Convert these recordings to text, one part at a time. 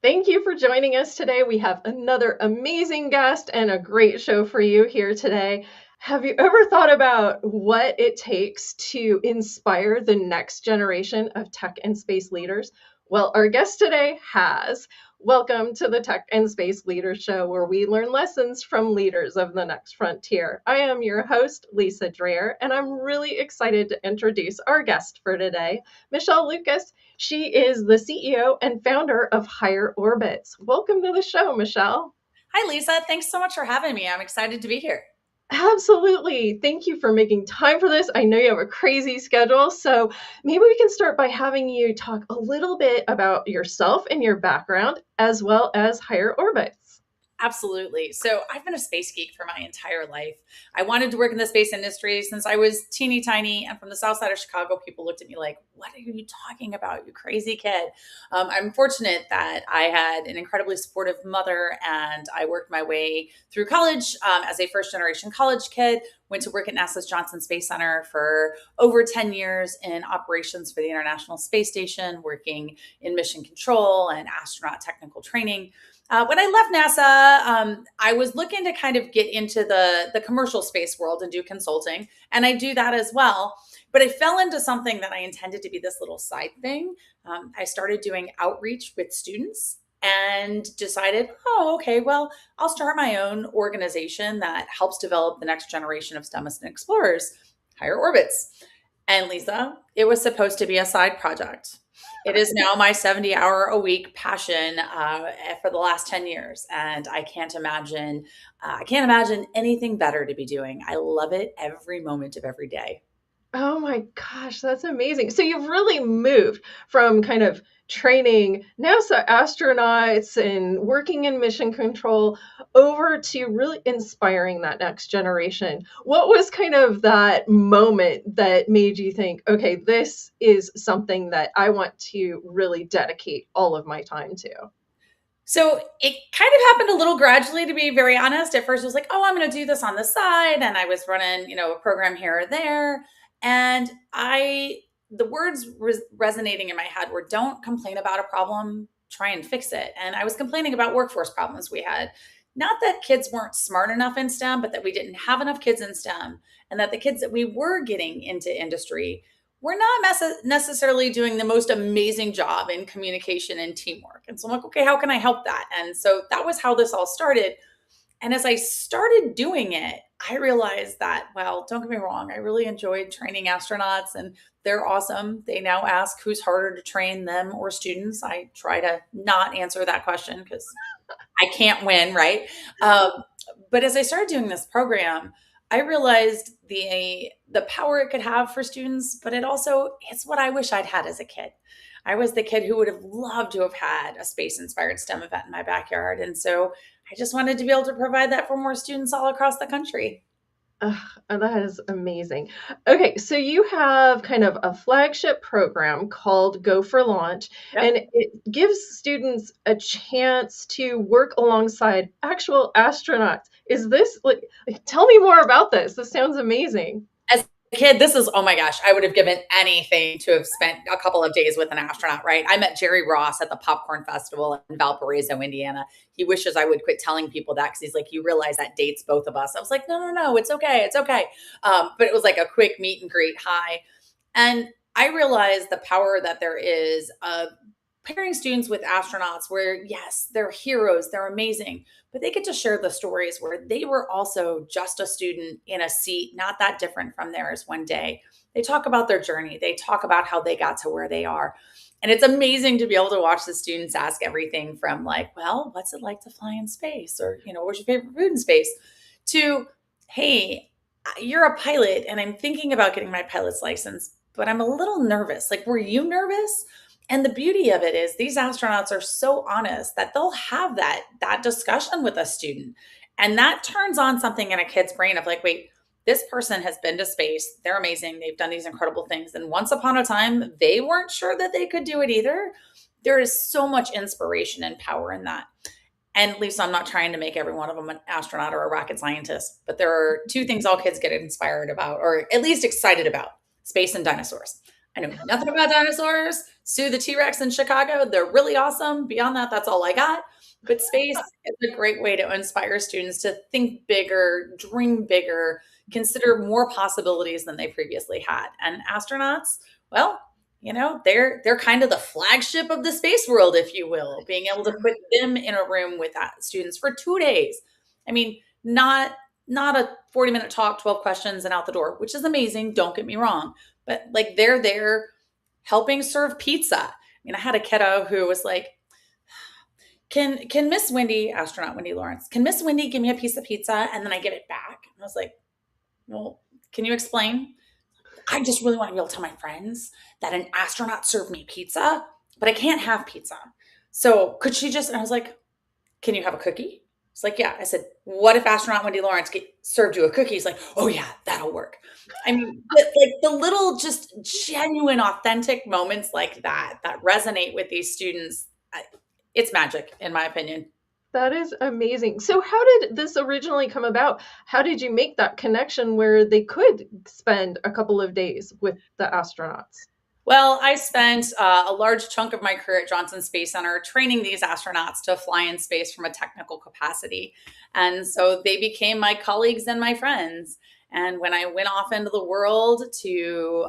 Thank you for joining us today. We have another amazing guest and a great show for you here today. Have you ever thought about what it takes to inspire the next generation of tech and space leaders? Well, our guest today has. Welcome to the Tech and Space Leaders Show, where we learn lessons from leaders of the next frontier. I am your host, Lisa Dreher, and I'm really excited to introduce our guest for today, Michelle Lucas. She is the CEO and founder of Higher Orbits. Welcome to the show, Michelle. Hi, Lisa. Thanks so much for having me. I'm excited to be here. Absolutely. Thank you for making time for this. I know you have a crazy schedule, so maybe we can start by having you talk a little bit about yourself and your background, as well as Higher Orbits. Absolutely. So I've been a space geek for my entire life. I wanted to work in the space industry since I was teeny tiny. And from the south side of Chicago, people looked at me like, what are you talking about, you crazy kid? I'm fortunate that I had an incredibly supportive mother and I worked my way through college as a first generation college kid. Went to work at NASA's Johnson Space Center for over 10 years in operations for the International Space Station, working in mission control and astronaut technical training. When I left NASA, I was looking to kind of get into the commercial space world and do consulting, and I do that as well. But I fell into something that I intended to be this little side thing. I started doing outreach with students and decided, oh, okay, well, I'll start my own organization that helps develop the next generation of STEMists and explorers, Higher Orbits. And Lisa, it was supposed to be a side project. It is now my 70-hour-a-week passion for the last 10 years. And I can't imagine anything better to be doing. I love it every moment of every day. Oh my gosh, that's amazing. So you've really moved from kind of training NASA astronauts and working in mission control over to really inspiring that next generation. What was kind of that moment that made you think, okay, this is something that I want to really dedicate all of my time to? So it kind of happened a little gradually, to be very honest. At first, it was like, oh, I'm going to do this on the side. And I was running, a program here or there. And the words resonating in my head were don't complain about a problem, try and fix it. And I was complaining about workforce problems we had. Not that kids weren't smart enough in STEM, but that we didn't have enough kids in STEM. And that the kids that we were getting into industry we're not necessarily doing the most amazing job in communication and teamwork. And so I'm like, okay, how can I help that? And so that was how this all started. And as I started doing it, I realized that, well, don't get me wrong, I really enjoyed training astronauts and they're awesome. They now ask who's harder to train, them or students. I try to not answer that question because I can't win, right? Um, but as I started doing this program, I realized the power it could have for students, but it's what I wish I'd had as a kid. I was the kid who would have loved to have had a space inspired STEM event in my backyard. And so I just wanted to be able to provide that for more students all across the country. Ugh, that is amazing. Okay, so you have kind of a flagship program called Go for Launch, Yep. and it gives students a chance to work alongside actual astronauts. Is this like tell me more about this? This sounds amazing. As a kid, this is, oh my gosh, I would have given anything to have spent a couple of days with an astronaut, right? I met Jerry Ross at the Popcorn Festival in Valparaiso, Indiana. He wishes I would quit telling people that because he's like, you realize that dates both of us. I was like, no, no, no, it's okay. It's okay. But it was like a quick meet and greet. Hi. And I realized the power that there is of pairing students with astronauts where, yes, they're heroes, they're amazing, but they get to share the stories where they were also just a student in a seat, not that different from theirs one day. They talk about their journey, they talk about how they got to where they are. And it's amazing to be able to watch the students ask everything from, like, well, what's it like to fly in space? Or, what's your favorite food in space? To, hey, you're a pilot and I'm thinking about getting my pilot's license, but I'm a little nervous. Like, were you nervous? And the beauty of it is these astronauts are so honest that they'll have that discussion with a student. And that turns on something in a kid's brain of like, wait, this person has been to space. They're amazing. They've done these incredible things. And once upon a time, they weren't sure that they could do it either. There is so much inspiration and power in that. And at least I'm not trying to make every one of them an astronaut or a rocket scientist, but there are two things all kids get inspired about, or at least excited about: space and dinosaurs. I know nothing about dinosaurs. Sue the T-Rex in Chicago. They're really awesome. Beyond that, that's all I got. But space is a great way to inspire students to think bigger, dream bigger, consider more possibilities than they previously had. And astronauts, well, they're kind of the flagship of the space world, if you will, being able to put them in a room with students for 2 days. I mean, not a 40-minute talk, 12 questions and out the door, which is amazing. Don't get me wrong. But like they're there helping serve pizza. I mean, I had a kiddo who was like, can Miss Wendy, astronaut Wendy Lawrence, can Miss Wendy give me a piece of pizza and then I give it back? And I was like, well, can you explain? I just really want to be able to tell my friends that an astronaut served me pizza, but I can't have pizza. So could she just, and I was like, can you have a cookie? It's like, yeah. I said, what if astronaut Wendy Lawrence served you a cookie? He's like, oh yeah, that'll work. I mean, like the little just genuine, authentic moments like that resonate with these students. It's magic, in my opinion. That is amazing. So, how did this originally come about? How did you make that connection where they could spend a couple of days with the astronauts? Well, I spent a large chunk of my career at Johnson Space Center training these astronauts to fly in space from a technical capacity. And so they became my colleagues and my friends. And when I went off into the world to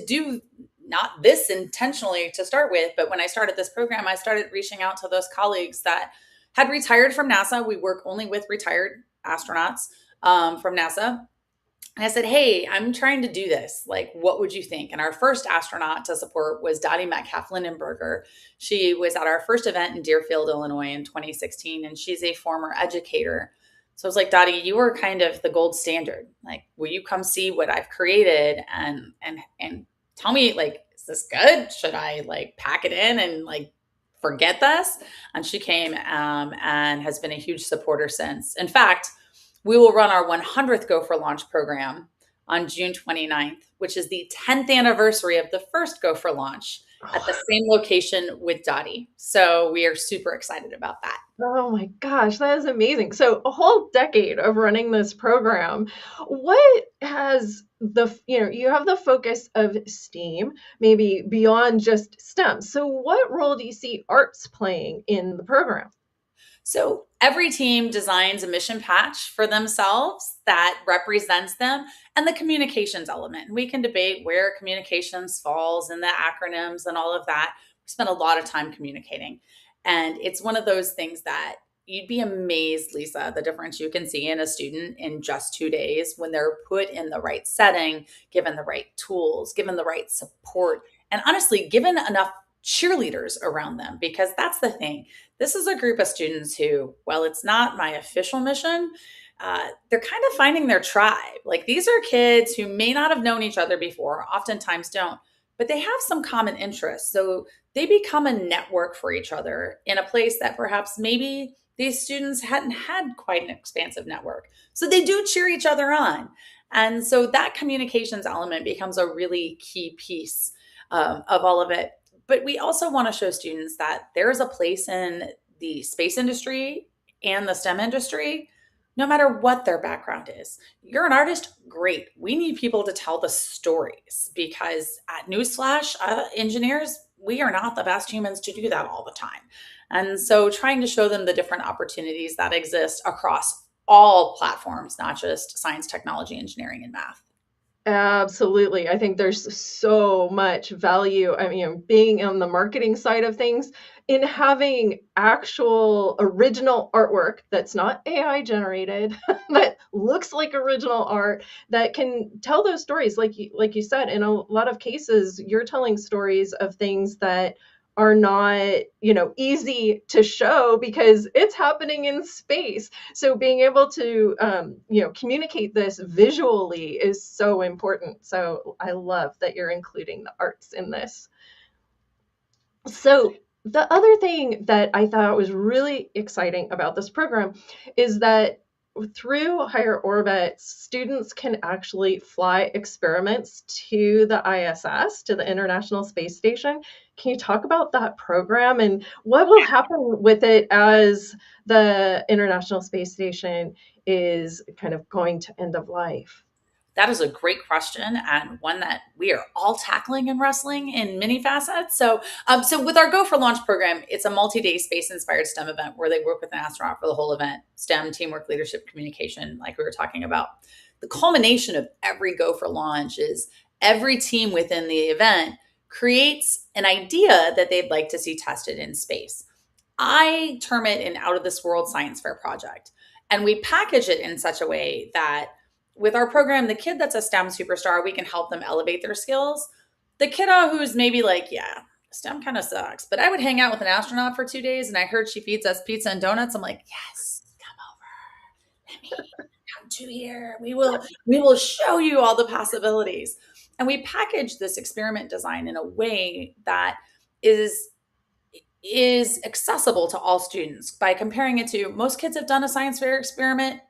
do not this intentionally to start with, but when I started this program, I started reaching out to those colleagues that had retired from NASA. We work only with retired astronauts from NASA. And I said, hey, I'm trying to do this. Like, what would you think? And our first astronaut to support was Dottie Metcalf-Lindenberger. She was at our first event in Deerfield, Illinois in 2016, and she's a former educator. So I was like, Dottie, you are kind of the gold standard. Like, will you come see what I've created and tell me, like, is this good? Should I like pack it in and like forget this? And she came and has been a huge supporter since. In fact, we will run our 100th Go for Launch program on June 29th, which is the 10th anniversary of the first Go for Launch at the same location with Dottie. So we are super excited about that. Oh my gosh, that is amazing. So, a whole decade of running this program. What has you have the focus of STEAM, maybe beyond just STEM. So, what role do you see arts playing in the program? So every team designs a mission patch for themselves that represents them and the communications element. We can debate where communications falls in the acronyms and all of that. We spend a lot of time communicating. And it's one of those things that you'd be amazed, Lisa, the difference you can see in a student in just 2 days when they're put in the right setting, given the right tools, given the right support, and honestly, given enough cheerleaders around them, because that's the thing. This is a group of students who, well, it's not my official mission. They're kind of finding their tribe. Like these are kids who may not have known each other before, oftentimes don't, but they have some common interests. So they become a network for each other in a place that perhaps maybe these students hadn't had quite an expansive network. So they do cheer each other on. And so that communications element becomes a really key piece of all of it. But we also want to show students that there is a place in the space industry and the STEM industry, no matter what their background is. You're an artist, great. We need people to tell the stories because at newsflash, engineers, we are not the best humans to do that all the time. And so trying to show them the different opportunities that exist across all platforms, not just science, technology, engineering, and math. Absolutely. I think there's so much value. I mean, being on the marketing side of things, in having actual original artwork that's not AI generated, that looks like original art, that can tell those stories. Like you said, in a lot of cases, you're telling stories of things that are not, easy to show because it's happening in space. So being able to, communicate this visually is so important. So I love that you're including the arts in this. So the other thing that I thought was really exciting about this program is that through higher orbits, students can actually fly experiments to the ISS, to the International Space Station. Can you talk about that program and what will happen with it as the International Space Station is kind of going to end of life? That is a great question, and one that we are all tackling and wrestling in many facets. So with our Go for Launch program, it's a multi-day space-inspired STEM event where they work with an astronaut for the whole event. STEM, teamwork, leadership, communication, like we were talking about. The culmination of every Go for Launch is every team within the event creates an idea that they'd like to see tested in space. I term it an out of this world science fair project. And we package it in such a way that with our program, the kid that's a STEM superstar, we can help them elevate their skills. The kiddo who's maybe like, yeah, STEM kind of sucks, but I would hang out with an astronaut for 2 days and I heard she feeds us pizza and donuts. I'm like, yes, come over. Let me come to here. We will show you all the possibilities. And we package this experiment design in a way that is accessible to all students by comparing it to most kids have done a science fair experiment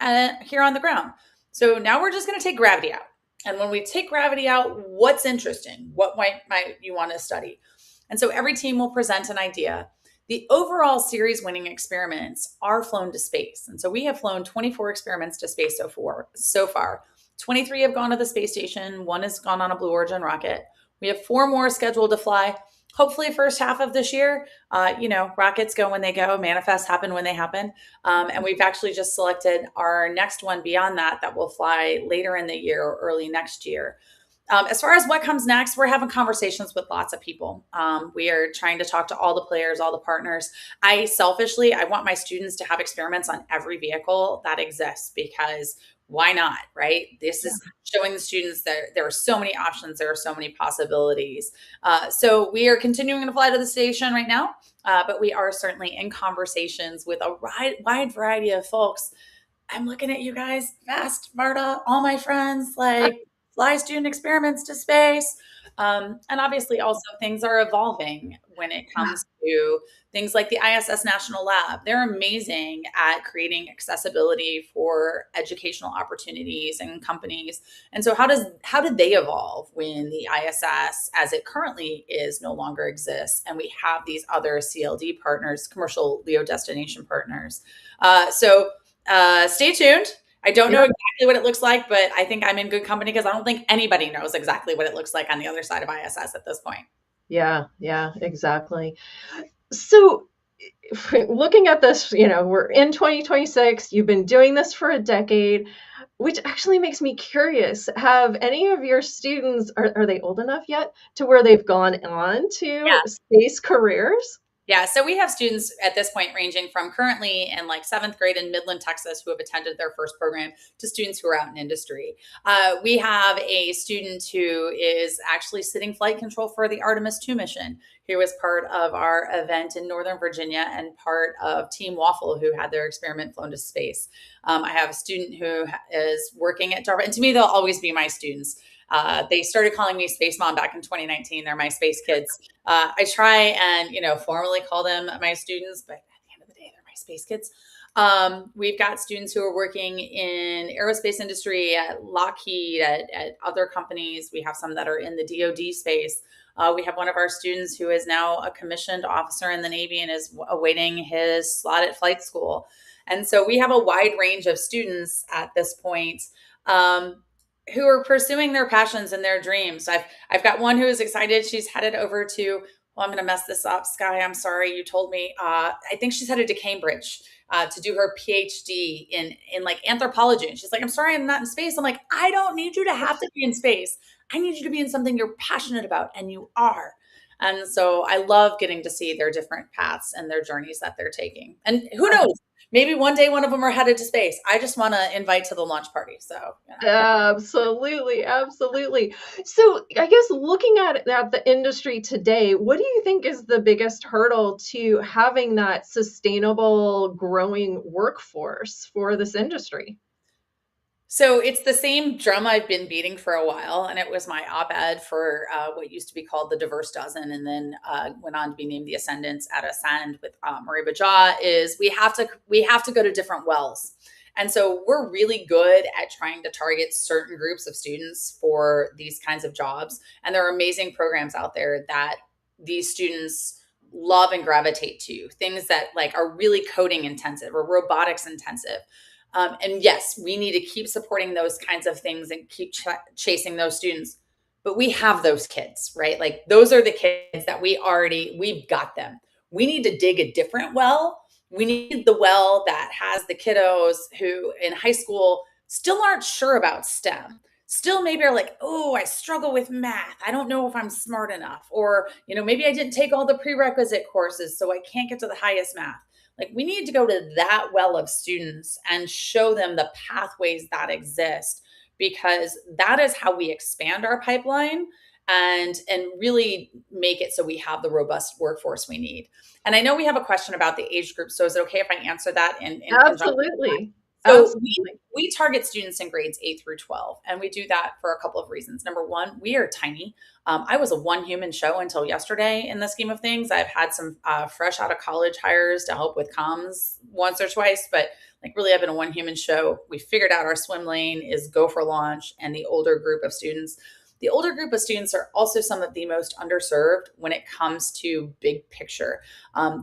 here on the ground. So now we're just going to take gravity out. And when we take gravity out, what's interesting? What might you want to study? And so every team will present an idea. The overall series winning experiments are flown to space. And so we have flown 24 experiments to space so far. 23 have gone to the space station. One has gone on a Blue Origin rocket. We have 4 more scheduled to fly. Hopefully first half of this year. Rockets go when they go, manifests happen when they happen. And we've actually just selected our next one beyond that will fly later in the year or early next year. As far as what comes next, we're having conversations with lots of people. We are trying to talk to all the players, all the partners. I want my students to have experiments on every vehicle that exists because why not, right? This is showing the students that there are so many options, there are so many possibilities. So we are continuing to fly to the station right now, but we are certainly in conversations with a wide variety of folks. I'm looking at you guys, Vast, Marta, all my friends, like fly student experiments to space. And obviously also things are evolving when it comes to things like the ISS National Lab. They're amazing at creating accessibility for educational opportunities and companies. And so how did they evolve when the ISS as it currently is no longer exists? And we have these other CLD partners, commercial LEO destination partners. So stay tuned. I don't know exactly what it looks like, but I think I'm in good company because I don't think anybody knows exactly what it looks like on the other side of ISS at this point. Yeah, exactly. So looking at this, we're in 2026, you've been doing this for a decade, which actually makes me curious. Have any of your students, are they old enough yet to where they've gone on to space careers? Yeah, so we have students at this point ranging from currently in like 7th grade in Midland, Texas, who have attended their first program to students who are out in industry. We have a student who is actually sitting flight control for the Artemis 2 mission, who was part of our event in Northern Virginia and part of Team Waffle, who had their experiment flown to space. I have a student who is working at DARPA, and to me, they'll always be my students. They started calling me Space Mom back in 2019. They're my space kids. I try and, formally call them my students, but at the end of the day, they're my space kids. We've got students who are working in aerospace industry at Lockheed, at other companies. We have some that are in the DoD space. We have one of our students who is now a commissioned officer in the Navy and is awaiting his slot at flight school. And so we have a wide range of students at this point. Who are pursuing their passions and their dreams. I've got one who is excited. She's headed over to, well, I'm going to mess this up, Sky. I'm sorry. You told me. I think she's headed to Cambridge to do her PhD in like anthropology. And she's like, I'm sorry, I'm not in space. I'm like, I don't need you to have to be in space. I need you to be in something you're passionate about, and you are. And so I love getting to see their different paths and their journeys that they're taking. And who knows? Maybe one day one of them are headed to space. I just want to invite to the launch party. So Absolutely. So I guess looking at the industry today, what do you think is the biggest hurdle to having that sustainable growing workforce for this industry? So it's the same drum I've been beating for a while, and it was my op-ed for what used to be called the Diverse Dozen, and then went on to be named the Ascendants at Ascend with Marie Baja. Is we have to go to different wells, and so we're really good at trying to target certain groups of students for these kinds of jobs, and there are amazing programs out there that these students love and gravitate to. Things that like are really coding intensive or robotics intensive. And yes, we need to keep supporting those kinds of things and keep chasing those students. But we have those kids, right? Like those are the kids that we've got them. We need to dig a different well. We need the well that has the kiddos who in high school still aren't sure about STEM. Still maybe are like, oh, I struggle with math. I don't know if I'm smart enough. Or, maybe I didn't take all the prerequisite courses, so I can't get to the highest math. Like we need to go to that well of students and show them the pathways that exist, because that is how we expand our pipeline and really make it so we have the robust workforce we need. And I know we have a question about the age group. So is it okay if I answer that in conjunction? Absolutely. So Absolutely. we target students in grades 8 through 12, and we do that for a couple of reasons. Number one, we are tiny. I was a one human show until yesterday in the scheme of things. I've had some fresh out of college hires to help with comms once or twice, but like really I've been a one human show. We figured out our swim lane is go for launch and the older group of students. The older group of students are also some of the most underserved when it comes to big picture.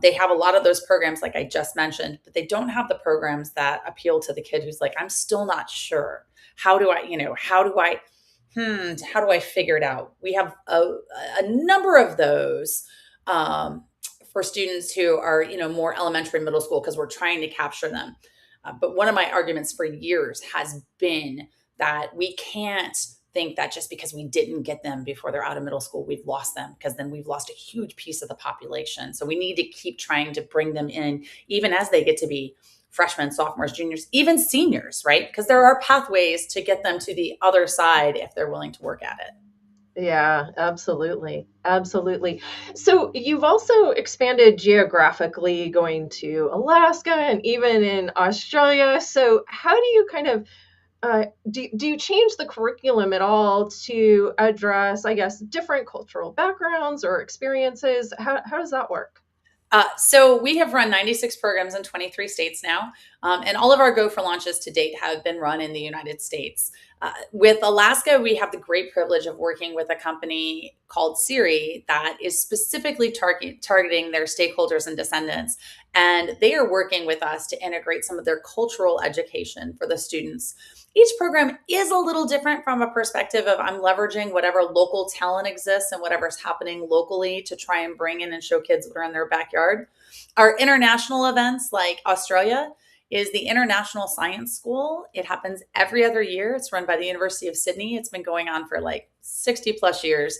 They have a lot of those programs, like I just mentioned, but they don't have the programs that appeal to the kid who's like, I'm still not sure. How do I figure it out? We have a number of those for students who are, more elementary, middle school, because we're trying to capture them. But one of my arguments for years has been that we can't think that just because we didn't get them before they're out of middle school, we've lost them, because then we've lost a huge piece of the population. So we need to keep trying to bring them in, even as they get to be freshmen, sophomores, juniors, even seniors, right? Because there are pathways to get them to the other side if they're willing to work at it. Yeah, absolutely. Absolutely. So you've also expanded geographically, going to Alaska and even in Australia. So how do you kind of do you change the curriculum at all to address, I guess, different cultural backgrounds or experiences? How does that work? So we have run 96 programs in 23 states now, and all of our Go for launches to date have been run in the United States. With Alaska, we have the great privilege of working with a company called Siri that is specifically targeting their stakeholders and descendants. And they are working with us to integrate some of their cultural education for the students. Each program is a little different from a perspective of I'm leveraging whatever local talent exists and whatever's happening locally to try and bring in and show kids what are in their backyard. Our international events, like Australia, is the International Science School. It happens every other year. It's run by the University of Sydney. It's been going on for like 60 plus years.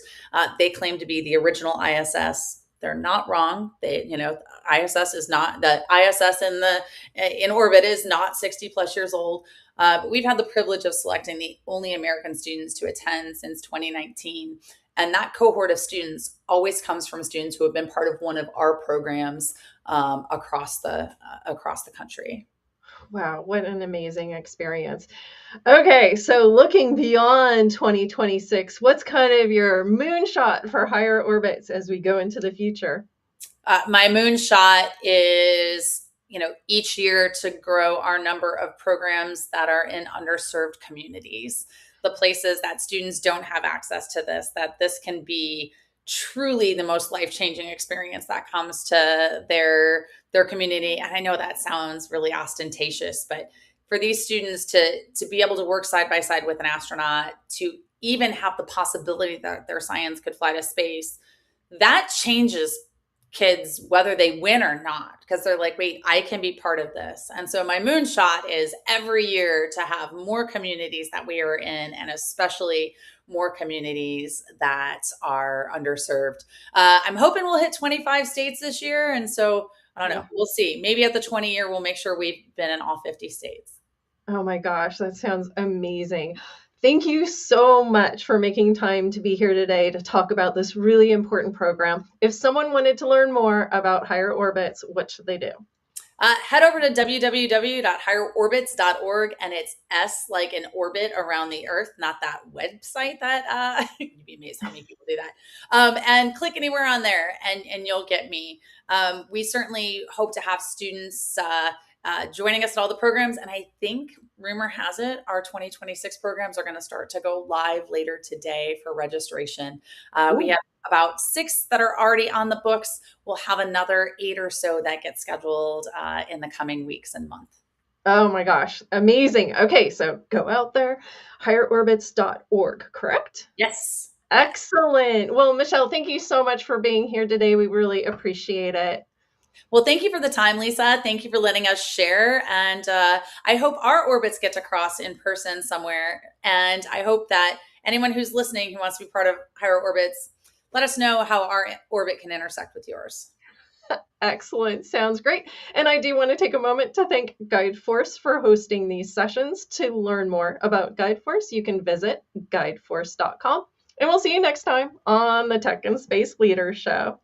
They claim to be the original ISS. They're not wrong. ISS is not the ISS in orbit is not 60 plus years old. But we've had the privilege of selecting the only American students to attend since 2019. And that cohort of students always comes from students who have been part of one of our programs across the country. Wow, what an amazing experience. Okay, so looking beyond 2026, what's kind of your moonshot for higher orbits as we go into the future? My moonshot is, each year to grow our number of programs that are in underserved communities, the places that students don't have access to this, that this can be truly the most life-changing experience that comes to their community. And I know that sounds really ostentatious, but for these students to be able to work side by side with an astronaut, to even have the possibility that their science could fly to space, that changes kids whether they win or not, because they're like, wait, I can be part of this. And so my moonshot is every year to have more communities that we are in, and especially more communities that are underserved. I'm hoping we'll hit 25 states this year, and so I don't know, we'll see. Maybe at the 20 year we'll make sure we've been in all 50 states. Oh my gosh, that sounds amazing. Thank you so much for making time to be here today to talk about this really important program. If someone wanted to learn more about higher orbits, what should they do? Head over to www.higherorbits.org, and it's S like an orbit around the Earth, not that website that you'd be amazed how many people do that. And click anywhere on there, and you'll get me. We certainly hope to have students joining us at all the programs, and I think rumor has it our 2026 programs are going to start to go live later today for registration. We have about 6 that are already on the books. We'll have another 8 or so that get scheduled in the coming weeks and months. Oh my gosh, amazing. Okay, so go out there, higherorbits.org, correct? Yes. Yes. Excellent. Well, Michelle, thank you so much for being here today. We really appreciate it. Well, thank you for the time, Lisa. Thank you for letting us share. And I hope our orbits get to cross in person somewhere. And I hope that anyone who's listening who wants to be part of Higher Orbits, let us know how our orbit can intersect with yours. Excellent. Sounds great. And I do want to take a moment to thank GuideForce for hosting these sessions. To learn more about GuideForce, you can visit guideforce.com. And we'll see you next time on the Tech and Space Leaders Show.